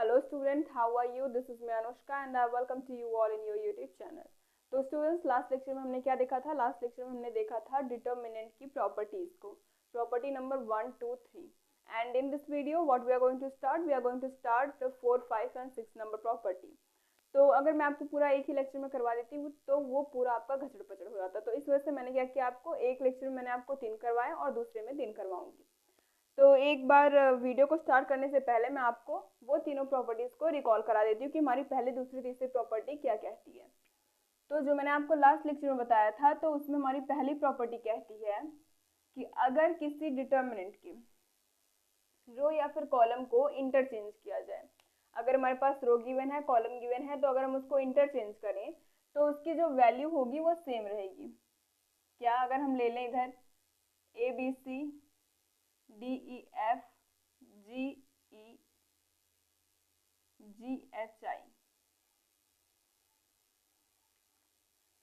Hello student, how are you? This is me Anushka and I welcome to you all in your YouTube channel. तो students last lecture में हमने क्या देखा था? Last lecture में हमने देखा था डिटर्मिनेंट की प्रॉपर्टीज को, property number 1, 2, 3. And in this video what we are going to start, we are going to start the 4, 5 and 6 number property. तो अगर मैं आपको पूरा एक ही लेक्चर में करवा देती हूँ तो वो पूरा आपका घचड़ पचड़ हो जाता. तो इस वजह से मैंने क्या किया, आपको एक लेक्चर में मैंने आपको 3 करवाए और दूसरे में 3 करवाऊंगी. तो एक बार वीडियो को स्टार्ट करने से पहले मैं आपको वो तीनों प्रॉपर्टीज को रिकॉल करा देती हूँ कि हमारी पहली, दूसरी, तीसरी प्रॉपर्टी क्या कहती है. तो जो मैंने आपको लास्ट लेक्चर में बताया था, तो उसमें हमारी पहली प्रॉपर्टी कहती है कि अगर किसी डिटर्मिनेंट की रो या फिर कॉलम को इंटरचेंज किया जाए, अगर हमारे पास रो गिवन है, कॉलम गिवन है, तो अगर हम उसको इंटरचेंज करें तो उसकी जो वैल्यू होगी वो सेम रहेगी. क्या? अगर हम ले लें इधर ABC, DEF, GE, GHI,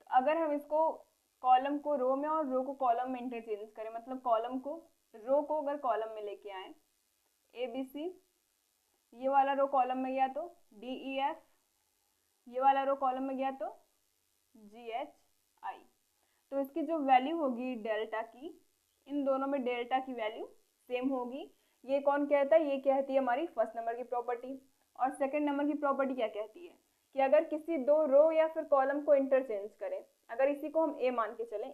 तो अगर हम इसको कॉलम को रो में और रो को कॉलम में इंटरचेंज करें, मतलब कॉलम को रो को अगर कॉलम में लेके आए, ABC ये वाला रो कॉलम में गया तो DEF, ये वाला रो कॉलम में गया तो GHI, तो इसकी जो वैल्यू होगी डेल्टा की, इन दोनों में डेल्टा की वैल्यू सेम होगी. ये कौन कहता है? ये कहती है हमारी फर्स्ट नंबर की प्रॉपर्टी. और सेकंड नंबर की प्रॉपर्टी क्या कहती है कि अगर किसी दो रो या फिर कॉलम को इंटरचेंज करें, अगर इसी को हम ए मान के चलें,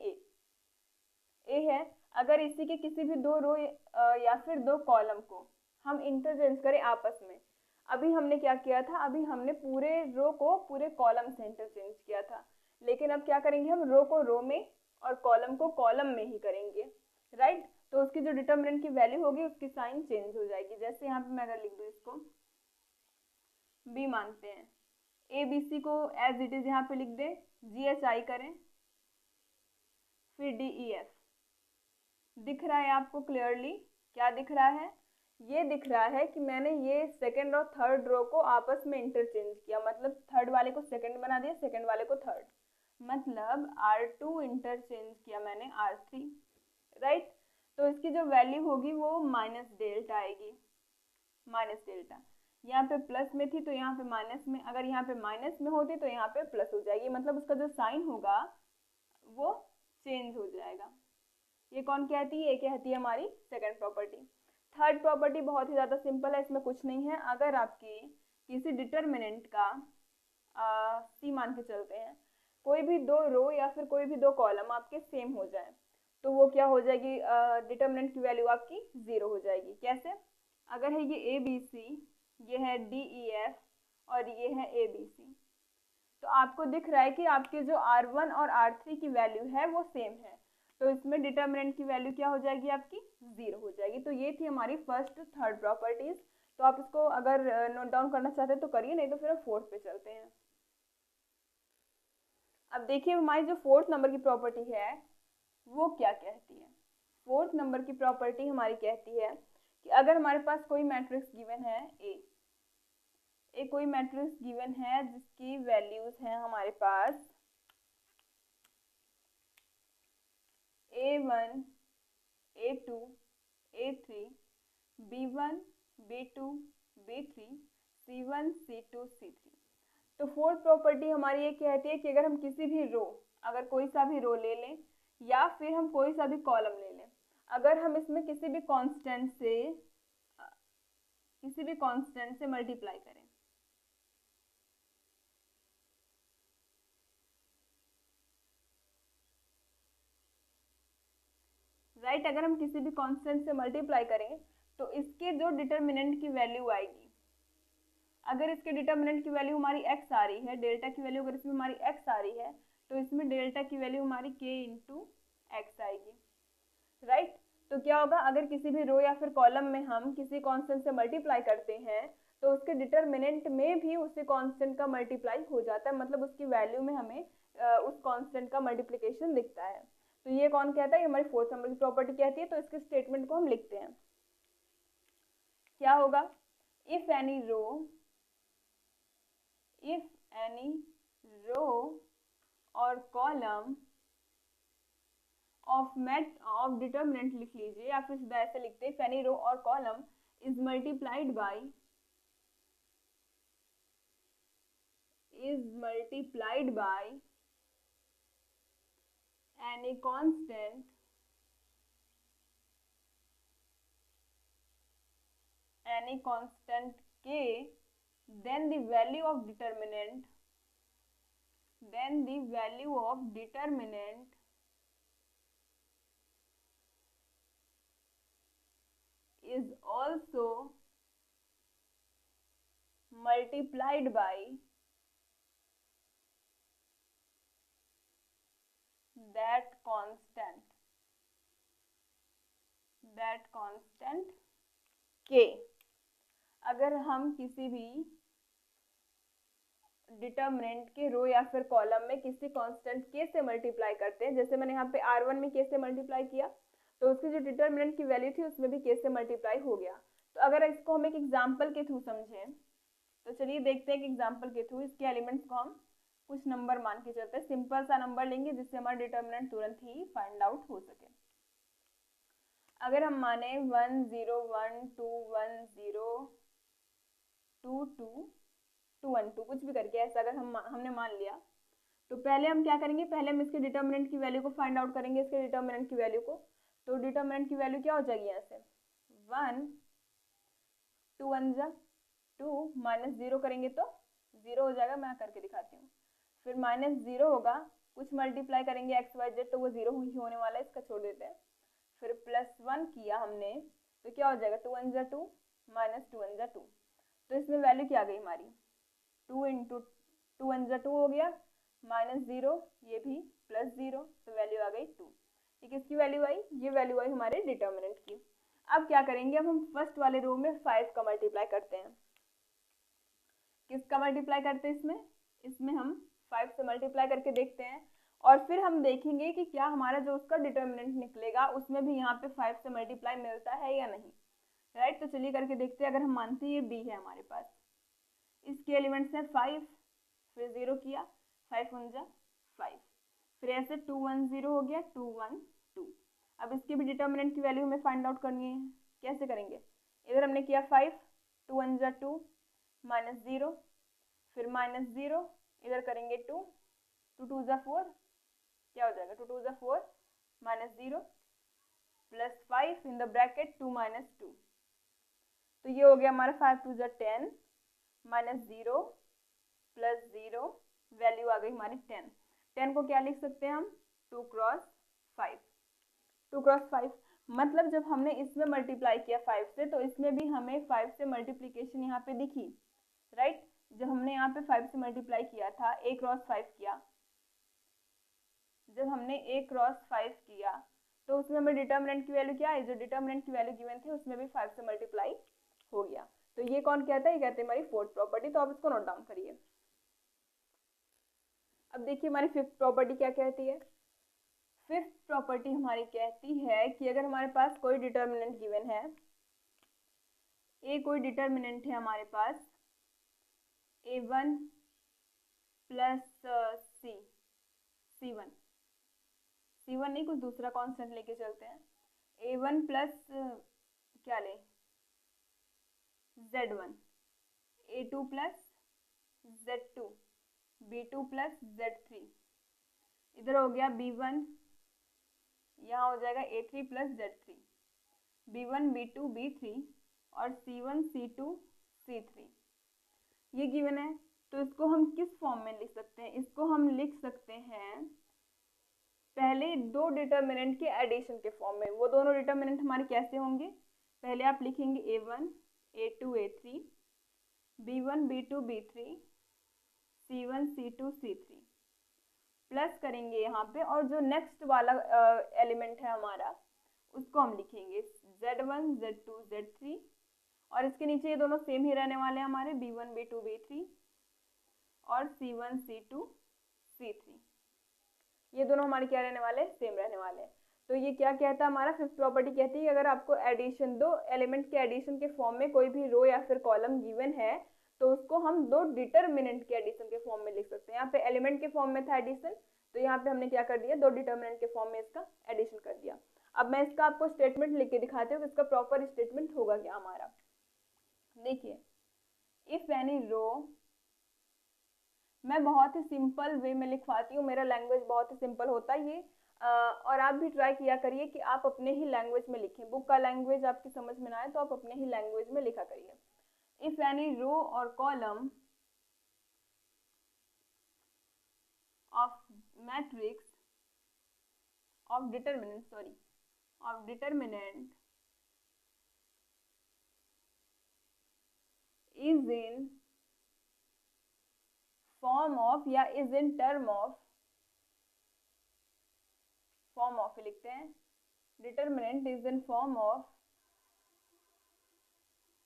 ए है, अगर इसी के किसी भी दो रो या फिर दो कॉलम को हम इंटरचेंज करें आपस में, अभी हमने क्या किया था, अभी हमने पूरे रो को पूरे कॉलम से इंटरचेंज किया था, लेकिन अब क्या करेंगे, हम रो को रो में और कॉलम को कॉलम में ही करेंगे, राइट. तो उसकी जो डिटर्मिनेंट की वैल्यू होगी उसकी साइन चेंज हो जाएगी. जैसे यहाँ पे मैं अगर लिख दूँ, इसको बी मानते हैं, ABC को एज इट इज यहाँ पे लिख दें, GHI करें, फिर DEF. दिख रहा है आपको क्लियरली? क्या दिख रहा है? ये दिख रहा है कि मैंने ये सेकंड और थर्ड रो को आपस में इंटरचेंज किया, मतलब थर्ड वाले को सेकंड बना दिया, सेकंड वाले को थर्ड, मतलब R2 इंटरचेंज किया मैंने R3, राइट. तो इसकी जो वैल्यू होगी वो माइनस डेल्टा आएगी, माइनस डेल्टा. यहाँ पे प्लस में थी तो यहाँ पे माइनस में, अगर यहाँ पे माइनस में होती तो यहाँ पे प्लस हो जाएगी, मतलब उसका जो साइन होगा वो चेंज हो जाएगा. ये कौन कहती है? ये कहती है हमारी सेकंड प्रॉपर्टी. थर्ड प्रॉपर्टी बहुत ही ज़्यादा सिंपल है, इसमें कुछ नहीं है. अगर आपकी किसी डिटर्मिनेंट का सी मान के चलते हैं, कोई भी दो रो या फिर कोई भी दो कॉलम आपके सेम हो जाए, तो वो क्या हो जाएगी, डिटर्मिनेंट की वैल्यू आपकी 0 हो जाएगी. कैसे? अगर है ये ABC, ये है DEF और ये है ABC, तो आपको दिख रहा है कि आपके जो R1 और R3 की वैल्यू है वो सेम है, तो इसमें डिटर्मिनेंट की वैल्यू क्या हो जाएगी, आपकी 0 हो जाएगी. तो ये थी हमारी फर्स्ट थर्ड प्रॉपर्टीज. तो आप इसको अगर नोट डाउन करना चाहते हैं तो करिए, नहीं तो फिर हम फोर्थ पे चलते हैं. अब देखिए हमारी जो फोर्थ नंबर की प्रॉपर्टी है वो क्या कहती है. फोर्थ नंबर की प्रॉपर्टी हमारी कहती है कि अगर हमारे पास कोई मैट्रिक्स गिवन है ए कोई मैट्रिक्स गिवन है जिसकी वैल्यूज हैं हमारे पास A1, A2, A3, B1, B2, B3, C1, C2, C3. तो फोर्थ प्रॉपर्टी हमारी ये कहती है कि अगर हम किसी भी रो, अगर कोई सा भी रो ले लें या फिर हम कोई सा भी कॉलम ले लें, अगर हम इसमें किसी भी कांस्टेंट से मल्टीप्लाई करें, राइट, अगर हम किसी भी कांस्टेंट से मल्टीप्लाई करें तो इसके जो डिटर्मिनेंट की वैल्यू आएगी, अगर इसके डिटर्मिनेंट की वैल्यू हमारी x आ रही है, डेल्टा की वैल्यू अगर इसमें हमारी x आ रही है, तो इसमें डेल्टा की वैल्यू हमारी k इंटू एक्स आएगी, राइट. तो क्या होगा, अगर किसी भी रो या फिर कॉलम में हम किसी कांस्टेंट से मल्टीप्लाई करते हैं तो उसके डिटर्मिनेंट में भी उसी कांस्टेंट का मल्टीप्लाई हो जाता है, मतलब उसकी वैल्यू में हमें उस कांस्टेंट का मल्टीप्लिकेशन दिखता है. तो ये कौन कहता है? ये हमारी फोर्थ नंबर की प्रॉपर्टी कहती है. तो इसके स्टेटमेंट को हम लिखते हैं. क्या होगा? इफ एनी रो और कॉलम ऑफ डिटर्मिनेंट लिख लीजिए या फिर सीधा ऐसे लिखते हैं, इफ एनी रो और column is multiplied by is multiplied by any constant k, then the value of determinant is also multiplied by that constant k। अगर हम किसी भी डिटर्मिनेंट के रो या फिर कॉलम में किसी कांस्टेंट के से मल्टीप्लाई करते हैं, जैसे मैंने यहाँ पे r1 में के से मल्टीप्लाई किया तो उसकी जो डिटर्मिनेंट की वैल्यू थी उसमें भी के से मल्टीप्लाई हो गया। तो अगर इसको हम एक एग्जांपल के थ्रू समझें तो चलिए देखते हैं कि एग्जांपल के थ्रू इसके एलिमेंट्स को हम कुछ नंबर मान के चलते हैं। सिंपल सा नंबर लेंगे जिससे हमारा डिटर्मिनेंट तुरंत ही फाइंड आउट हो सके। अगर हम माने 1 0 1 2 1 0 2 2 2 1 2 कुछ भी करके ऐसा अगर हमने मान लिया तो पहले हम क्या करेंगे, पहले हम इसके डिटर्मिनेंट की वैल्यू को फाइंड आउट करेंगे, इसके डिटर्मिनेंट की वैल्यू को। तो डिटर्मिनेंट की वैल्यू क्या हो जाएगी, यहाँ से 1 2 1 जा 2 -0 करेंगे तो 0 हो जाएगा, मैं करके दिखाती हूँ। फिर -0 होगा, कुछ मल्टीप्लाई करेंगे एक्स वाई जेड तो वो 0 ही होने वाला है, इसका छोड़ देते हैं। फिर +1 किया हमने तो क्या हो जाएगा 2 1 जा 2 -2 1 जा 2। तो इसमें वैल्यू क्या आ गई हमारी 2 × 2 1 जा 2 हो गया, -0 ये भी +0 तो वैल्यू आ गई 2। ये किसकी वैल्यू आई, ये वैल्यू आई हमारे डिटर्मिनेंट की। अब क्या करेंगे, अब हम फर्स्ट वाले रो में 5 का मल्टीप्लाई करते हैं। किसका मल्टीप्लाई करते हैं, इसमें हम 5 से मल्टीप्लाई करके देखते हैं और फिर हम देखेंगे कि क्या हमारा जो उसका डिटर्मिनेंट निकलेगा उसमें भी यहाँ पे 5 से मल्टीप्लाई मिलता है या नहीं। राइट, तो चलिए करके देखते हैं। अगर हम मानते हैं ये बी है हमारे पास, इसके एलिमेंट्स हैं 5, फिर 0 किया 5 1 जा 5, फिर ऐसे 2 1 0 हो गया 2 1 2। अब इसके भी डिटर्मिनेंट की वैल्यू हमें फाइंड आउट करनी है, कैसे करेंगे, इधर हमने किया 5 2 1 जा 2 -0, फिर -0 इधर करेंगे 2 2 2 जा 4, क्या हो जाएगा 2 2 जा 4 -0 +5 इन द ब्रैकेट 2 -2। तो ये हो गया हमारा 5 2 जा 10 -0 +0 वैल्यू आ गई हमारी 10। 10 को क्या लिख सकते हैं हम 2 × 5, 2 × 5 मतलब जब हमने इसमें मल्टीप्लाई किया 5 से तो इसमें भी हमें 5 से मल्टीप्लिकेशन यहाँ पे दिखी। राइट, जब हमने यहाँ पे 5 से मल्टीप्लाई किया था a × 5 किया, जब हमने a × 5 किया तो उसमें हमें डिटर्मिनेंट की वैल्यू क्या है, जो डिटर्मिनेंट की वैल्यू गिवन थी उसमें भी 5 से मल्टीप्लाई हो गया। तो ये कौन कहता है, ये कहते हैं हमारी फोर्थ प्रॉपर्टी। तो आप इसको नोट डाउन करिए। अब देखिए हमारी फिफ्थ प्रॉपर्टी क्या कहती है। फिफ्थ प्रॉपर्टी हमारी कहती है कि अगर हमारे पास कोई डिटर्मिनेंट गिवन है, ए कोई डिटर्मिनेंट है हमारे पास a1 + c1 नहीं कुछ दूसरा कांस्टेंट लेके चलते हैं, a1 + क्या ले z1, a2 + z2, b2 + z3, इधर हो गया b1, यहाँ हो जाएगा a3 + z3, b1 b2 b3 और c1 c2 c3 ये गिवन है। तो इसको हम किस फॉर्म में लिख सकते हैं, इसको हम लिख सकते हैं पहले दो डिटर्मिनेंट के एडिशन के फॉर्म में। वो दोनों डिटर्मिनेंट हमारे कैसे होंगे, पहले आप लिखेंगे a1 a2 a3 b1 b2 b3 c1 c2 c3 plus करेंगे यहाँ पे, और जो नेक्स्ट वाला एलिमेंट है हमारा उसको हम लिखेंगे z1 z2 z3 और इसके नीचे ये दोनों सेम ही रहने वाले हैं हमारे b1 b2 b3 और c1 c2 c3, ये दोनों हमारे क्या रहने वाले, सेम रहने वाले हैं। तो ये क्या कहता है हमारा फिफ्थ प्रॉपर्टी कहती है कि अगर आपको एडिशन, दो एलिमेंट के एडिशन के फॉर्म में कोई भी रो या फिर कॉलम गिवन है तो उसको हम दो डिटर्मिनेंट के एडिशन के फॉर्म में लिख सकते हैं। यहाँ पे एलिमेंट के फॉर्म में था एडिशन, तो यहाँ पे हमने क्या कर दिया, दो डिटर्मिनेंट के फॉर्म में इसका एडिशन कर दिया। अब मैं इसका आपको स्टेटमेंट लिख के दिखाती हूँ कि इसका प्रॉपर स्टेटमेंट होगा क्या हमारा। देखिए, इफ एनी रो मैं बहुत ही सिंपल वे में लिखवाती हूँ, मेरा लैंग्वेज बहुत ही सिंपल होता है ये। और आप भी ट्राई किया करिए कि आप अपने ही लैंग्वेज में लिखें। बुक का लैंग्वेज आपकी समझ में ना आए तो आप अपने ही लैंग्वेज में लिखा करिए। इफ एनी रो और column of matrix of determinant is in form of या is in term of form of लिखते हैं, determinant is in form of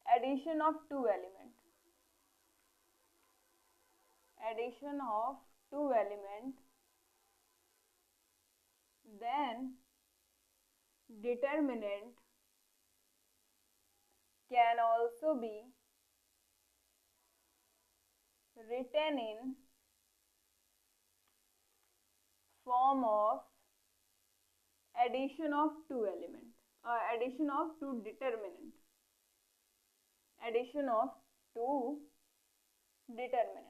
addition of two element, then determinant can also be written in form of addition of two element, addition of two determinant, addition of two determinant।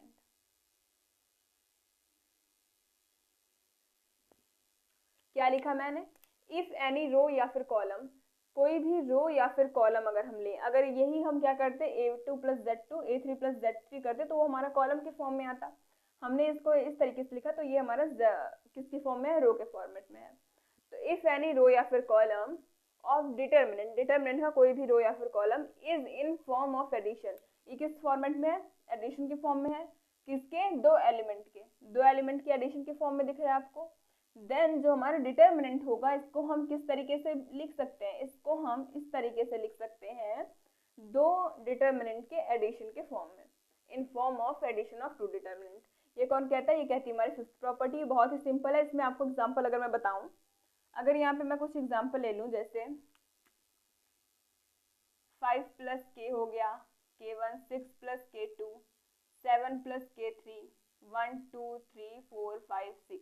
क्या लिखा मैंने? If any रो या फिर column, कोई भी row या फिर column अगर हम लें, अगर यही हम क्या करते A2 plus Z2 A3 plus Z3 करते तो वो हमारा कॉलम के फॉर्म में आता। हमने इसको इस तरीके से लिखा तो ये हमारा किसके फॉर्म में है? रो के फॉर्मेट में है। तो इफ एनी रो या फिर कॉलम ऑफ डिटरमिनेंट, डिटरमिनेंट का कोई भी रो या फिर column is in form of addition, ये किस फॉर्मेट में है? एडिशन के फॉर्म में है। किसके? दो एलिमेंट के, दो एलिमेंट के एडिशन के फॉर्म में दिख रहा है आपको। देन जो हमारा डिटरमिनेंट होगा इसको हम किस तरीके से लिख सकते हैं? इसको हम इस तरीके से लिख सकते हैं, दो डिटरमिनेंट के एडिशन के फॉर्म में, in form of addition of two determinant. ये कौन कहता है? ये कहती है हमारी फिफ्थ प्रॉपर्टी। बहुत ही सिंपल है। इसमें आपको एग्जांपल अगर मैं बताऊं, अगर यहाँ पे मैं कुछ एग्जांपल ले लूं, जैसे 5 प्लस के हो गया K1, 6 plus K2, 7 plus K3, 1 2 3 4 5 6,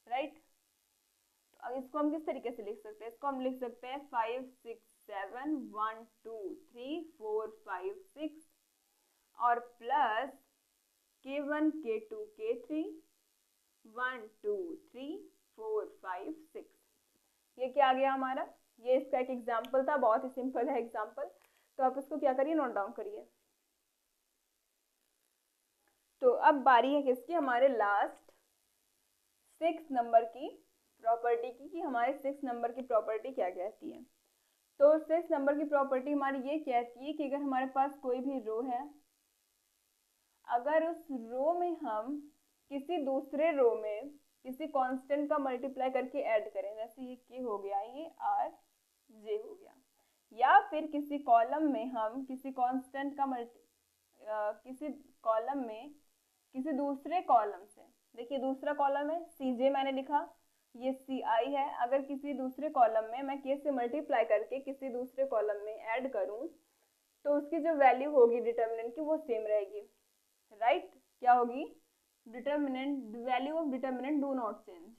right. तो अब इसको हम किस तरीके से लिख सकते हैं? इसको हम लिख सकते हैं 5 6 7 1 2 3 4 5 6 और प्लस K1 K2 K3 1 2 3 4 5 6। ये क्या आ गया हमारा? ये इसका एक एग्जाम्पल था, बहुत ही सिंपल है एग्जाम्पल। तो आप इसको क्या करिए? नोट डाउन करिए। तो अब बारी है किसकी? हमारे लास्ट 6 नंबर की प्रॉपर्टी की, कि हमारे 6 नंबर की प्रॉपर्टी क्या कहती है। तो 6 नंबर की प्रॉपर्टी हमारी ये कहती है कि अगर हमारे पास कोई भी रो है, अगर उस रो में हम किसी दूसरे रो में किसी कांस्टेंट का मल्टीप्लाई करके ऐड करें, जैसे ये के हो गया, ये आर जे हो गया, या फिर किसी कॉलम में हम किसी कांस्टेंट का किसी कॉलम में किसी दूसरे कॉलम से, देखिए दूसरा कॉलम है सी जे मैंने लिखा, ये सी आई है, अगर किसी दूसरे कॉलम में मैं के से मल्टीप्लाई करके किसी दूसरे कॉलम में ऐड करूं तो उसकी जो वैल्यू होगी डिटरमिनेंट की वो सेम रहेगी, राइट। क्या होगी? Determinant, value of determinant do not change,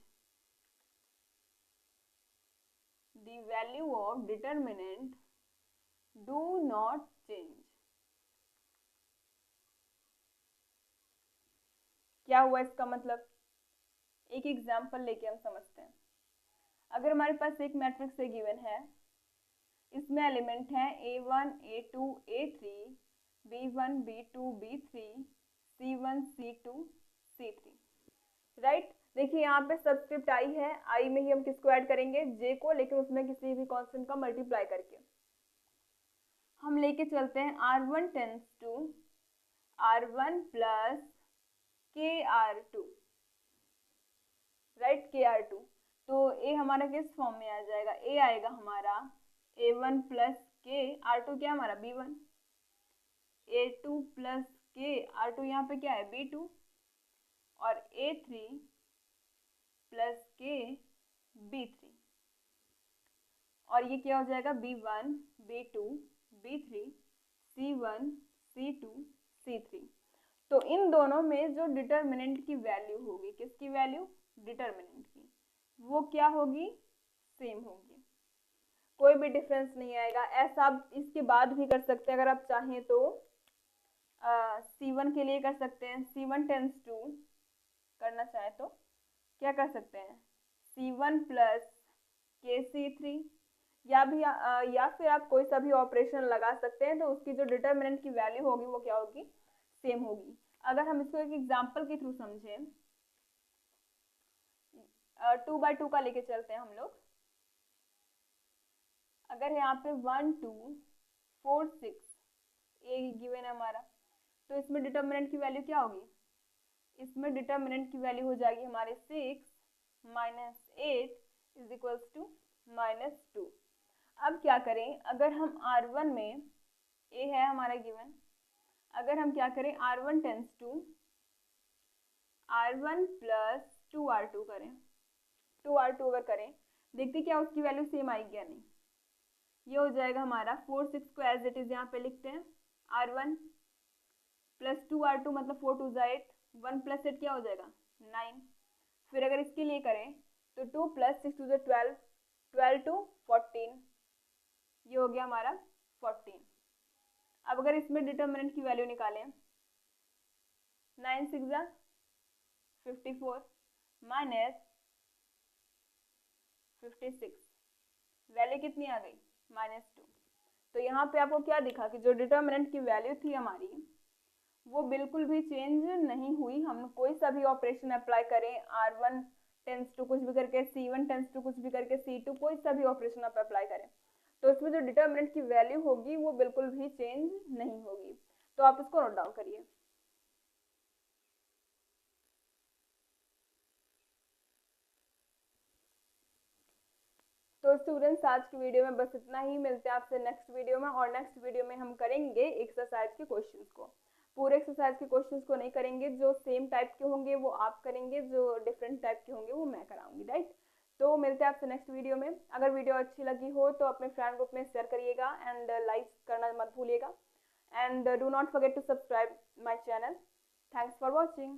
the value of determinant do not change. क्या हुआ इसका मतलब? एक एग्जाम्पल लेके हम समझते हैं। अगर हमारे पास एक मैट्रिक्स है गिवन है, इसमें एलिमेंट हैं A1 A2 A3 B1 B2 B3 C1 C2 C3, right. देखिए यहाँ पे सबस्क्रिप्ट आई है, आई में ही हम किसको ऐड करेंगे? जे को, लेकिन उसमें किसी भी कांस्टेंट का मल्टीप्लाई करके हम लेके चलते हैं R1 tense to R1 plus KR2, right, KR2। तो ए हमारा किस फॉर्म में आ जाएगा? ए आएगा हमारा A1 प्लस के, R2 क्या हमारा? B1, A2 प्लस के, R2 यहाँ पे क्या है? B2, और A3 प्लस के B3, और ये क्या हो जाएगा? B1 B2 B3 C1 C2 C3। तो इन दोनों में जो डिटरमिनेंट की वैल्यू होगी, किसकी वैल्यू? डिटरमिनेंट की, वो क्या होगी? सेम होगी, कोई भी डिफरेंस नहीं आएगा। ऐसा आप इसके बाद भी कर सकते हैं अगर आप चाहें तो। C1 के लिए कर सकते हैं, C1 टेंस टू करना चाहे तो क्या कर सकते हैं, C1 प्लस KC3, या फिर आप कोई सा भी ऑपरेशन लगा सकते हैं, तो उसकी जो डिटर्मिनेंट की वैल्यू होगी वो क्या होगी, सेम होगी। अगर हम इसको एक एग्जांपल के थ्रू समझें, 2/2 का लेके चलते हैं हम लोग। अगर यहाँ पे 1 2 4 6 ये गिवन है हमारा, तो इसमें डिटर्मिनेंट की वैल्यू क्या होगी, इसमें डिटर्मिनेंट की वैल्यू हो जाएगी हमारे 6 माइनस 8 इज इक्वल्स टू -2। अब क्या करें, अगर हम R1 में, ए है हमारा गिवन, अगर हम क्या करें R1 tense to R1 plus 2R2 करें, 2R2 अगर करें, देखते क्या उसकी वैल्यू सेम आएगी या नहीं। ये हो जाएगा हमारा 4 6 को एज इट इज यहाँ पे लिखते हैं, R1 प्लस 2R2 मतलब 4 2 8, 1 प्लस 8 क्या हो जाएगा 9। फिर अगर इसके लिए करें तो 2 प्लस 6 2 12, 12 टू 14, ये हो गया हमारा 14। अब अगर इसमें डिटर्मिनेंट की वैल्यू निकालें, 9 6 54 माइनस 56, वैल्यू कितनी आ गई -2। तो यहाँ पे आपको क्या दिखा कि जो डिटर्मिनेंट की वैल्यू थी हमारी वो बिल्कुल भी चेंज नहीं हुई। हम कोई सा भी ऑपरेशन अप्लाई करें, R1 टेंस टू कुछ भी करके, C1 टेंस टू कुछ भी करके, C2 कोई सा भी ऑपरेशन आप अप्लाई करें, तो इसमें जो डिटर्मिनेंट की वैल्यू होगी वो बिल्कुल भी चेंज नहीं होगी। तो आप इसको नोट डाउन करिए। तो स्टूडेंट्स आज की वीडियो में बस इतना ही, मिलते हैं आपसे नेक्स्ट वीडियो में, और नेक्स्ट वीडियो में हम करेंगे एक्सरसाइज के क्वेश्चंस को। पूरे एक्सरसाइज के क्वेश्चंस को नहीं करेंगे, जो सेम टाइप के होंगे वो आप करेंगे, जो डिफरेंट टाइप के होंगे वो मैं कराऊंगी, राइट। तो मिलते हैं आपसे नेक्स्ट वीडियो में। अगर वीडियो अच्छी लगी हो तो अपने फ्रेंड ग्रुप में शेयर करिएगा एंड लाइक करना मत भूलिएगा, and do not forget to subscribe my channel. Thanks for watching.